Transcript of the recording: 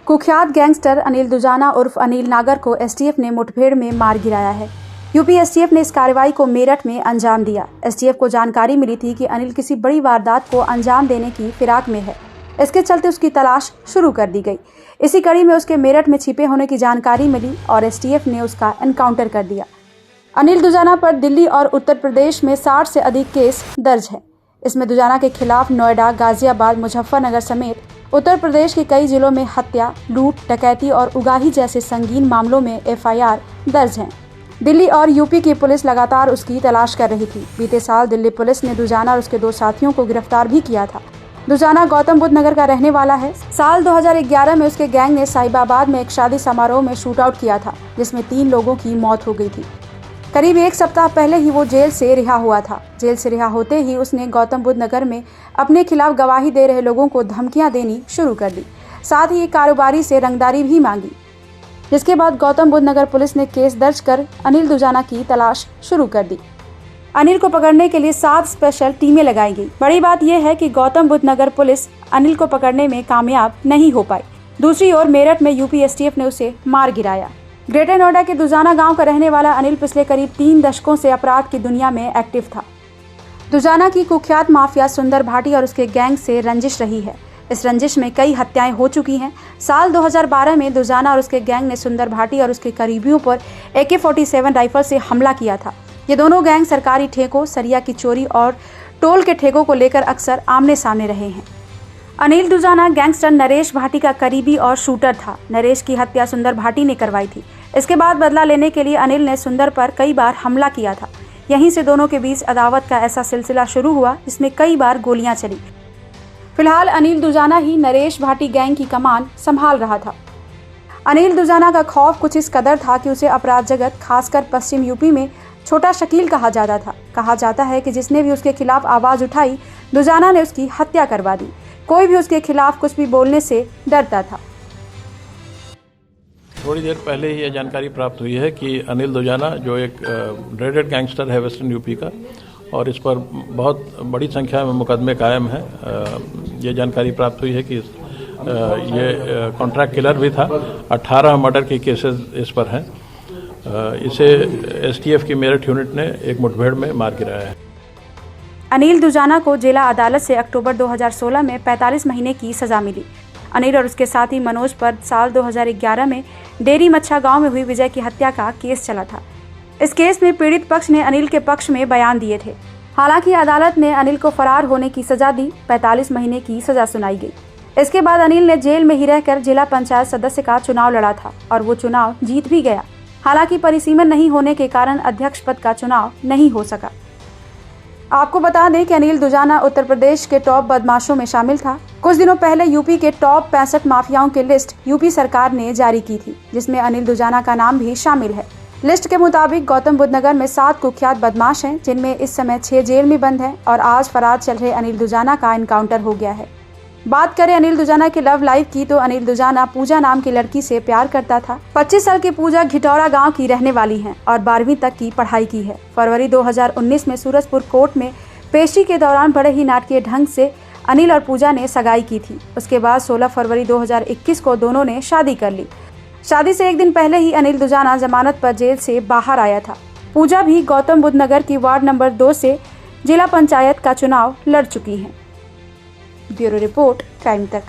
कुख्यात गैंगस्टर अनिल दुजाना उर्फ अनिल नागर को एसटीएफ ने मुठभेड़ में मार गिराया है। यूपी एसटीएफ ने इस कार्रवाई को मेरठ में अंजाम दिया। एसटीएफ को जानकारी मिली थी कि अनिल किसी बड़ी वारदात को अंजाम देने की फिराक में है। इसके चलते उसकी तलाश शुरू कर दी गई। इसी कड़ी में उसके मेरठ में छिपे होने की जानकारी मिली और एसटीएफ ने उसका एनकाउंटर कर दिया। अनिल दुजाना पर दिल्ली और उत्तर प्रदेश में 60 से अधिक केस दर्ज है। इसमें दुजाना के खिलाफ नोएडा, गाजियाबाद, मुजफ्फरनगर समेत उत्तर प्रदेश के कई जिलों में हत्या, लूट, डकैती और उगाही जैसे संगीन मामलों में एफआईआर दर्ज हैं। दिल्ली और यूपी की पुलिस लगातार उसकी तलाश कर रही थी। बीते साल दिल्ली पुलिस ने दुजाना और उसके 2 साथियों को गिरफ्तार भी किया था। दुजाना गौतम बुद्ध नगर का रहने वाला है। साल 2011 में उसके गैंग ने साहिबाबाद में एक शादी समारोह में शूट आउट किया था, जिसमें 3 लोगों की मौत हो गई थी। करीब 1 सप्ताह पहले ही वो जेल से रिहा हुआ था। जेल से रिहा होते ही उसने गौतम बुद्ध नगर में अपने खिलाफ गवाही दे रहे लोगों को धमकियां देनी शुरू कर दी। साथ ही एक कारोबारी से रंगदारी भी मांगी, जिसके बाद गौतम बुद्ध नगर पुलिस ने केस दर्ज कर अनिल दुजाना की तलाश शुरू कर दी। अनिल को पकड़ने के लिए 7 स्पेशल टीमें लगाई गई। बड़ी बात यह है कि गौतम बुद्ध नगर पुलिस अनिल को पकड़ने में कामयाब नहीं हो पाई। दूसरी ओर मेरठ में यूपी एसटीएफ ने उसे मार गिराया। ग्रेटर नोएडा के दुजाना गांव का रहने वाला अनिल पिछले करीब 3 दशकों से अपराध की दुनिया में एक्टिव था। दुजाना की कुख्यात माफिया सुंदर भाटी और उसके गैंग से रंजिश रही है। इस रंजिश में कई हत्याएं हो चुकी हैं। साल 2012 में दुजाना और उसके गैंग ने सुंदर भाटी और उसके करीबियों पर AK-47 राइफल से हमला किया था। ये दोनों गैंग सरकारी ठेकों, सरिया की चोरी और टोल के ठेकों को लेकर अक्सर आमने सामने रहे हैं। अनिल दुजाना गैंगस्टर नरेश भाटी का करीबी और शूटर था। नरेश की हत्या सुंदर भाटी ने करवाई थी। इसके बाद बदला लेने के लिए अनिल ने सुंदर पर कई बार हमला किया था। यहीं से दोनों के बीच अदावत का ऐसा सिलसिला शुरू हुआ, जिसमें कई बार गोलियां चली। फिलहाल अनिल दुजाना ही नरेश भाटी गैंग की कमान संभाल रहा था। अनिल दुजाना का खौफ कुछ इस कदर था कि उसे अपराध जगत, खासकर पश्चिम यूपी में छोटा शकील कहा जाता था। कहा जाता है कि जिसने भी उसके खिलाफ आवाज उठाई, दुजाना ने उसकी हत्या करवा दी। कोई भी उसके खिलाफ कुछ भी बोलने से डरता था। थोड़ी देर पहले ही यह जानकारी प्राप्त हुई है कि अनिल दुजाना, जो एक ड्रेडेड गैंगस्टर है वेस्टर्न यूपी का, और इस पर बहुत बड़ी संख्या में मुकदमे कायम हैं। ये जानकारी प्राप्त हुई है कि ये कॉन्ट्रैक्ट किलर भी था। 18 मर्डर के केसेस इस पर हैं। इसे एसटीएफ की मेरठ यूनिट ने एक मुठभेड़ में मार गिराया है। अनिल दुजाना को जिला अदालत से अक्टूबर 2016 में 45 महीने की सजा मिली। अनिल और उसके साथी मनोज पर साल 2011 में डेरी मच्छा गांव में हुई विजय की हत्या का केस चला था। इस केस में पीड़ित पक्ष ने अनिल के पक्ष में बयान दिए थे। हालांकि अदालत ने अनिल को फरार होने की सजा दी। 45 महीने की सजा सुनाई गई। इसके बाद अनिल ने जेल में ही रहकर जिला पंचायत सदस्य का चुनाव लड़ा था और वो चुनाव जीत भी गया। हालांकि परिसीमन नहीं होने के कारण अध्यक्ष पद का चुनाव नहीं हो सका। आपको बता दें कि अनिल दुजाना उत्तर प्रदेश के टॉप बदमाशों में शामिल था। कुछ दिनों पहले यूपी के टॉप 65 माफियाओं की लिस्ट यूपी सरकार ने जारी की थी, जिसमें अनिल दुजाना का नाम भी शामिल है। लिस्ट के मुताबिक गौतम बुद्ध नगर में 7 कुख्यात बदमाश हैं, जिनमें इस समय 6 जेल में बंद हैं और आज फरार चल रहे अनिल दुजाना का एनकाउंटर हो गया है। बात करें अनिल दुजाना के लव लाइफ की, तो अनिल दुजाना पूजा नाम की लड़की से प्यार करता था। 25 साल की पूजा घिटौरा गांव की रहने वाली हैं और 12वीं तक की पढ़ाई की है। फरवरी 2019 में सूरजपुर कोर्ट में पेशी के दौरान बड़े ही नाटकीय ढंग से अनिल और पूजा ने सगाई की थी। उसके बाद 16 फरवरी 2021 को दोनों ने शादी कर ली। शादी से 1 दिन पहले ही अनिल दुजाना जमानत पर जेल से बाहर आया था। पूजा भी गौतम बुद्ध नगर की वार्ड नंबर 2 से जिला पंचायत का चुनाव लड़ चुकी हैं। ब्यूरो रिपोर्ट, क्राइम तक।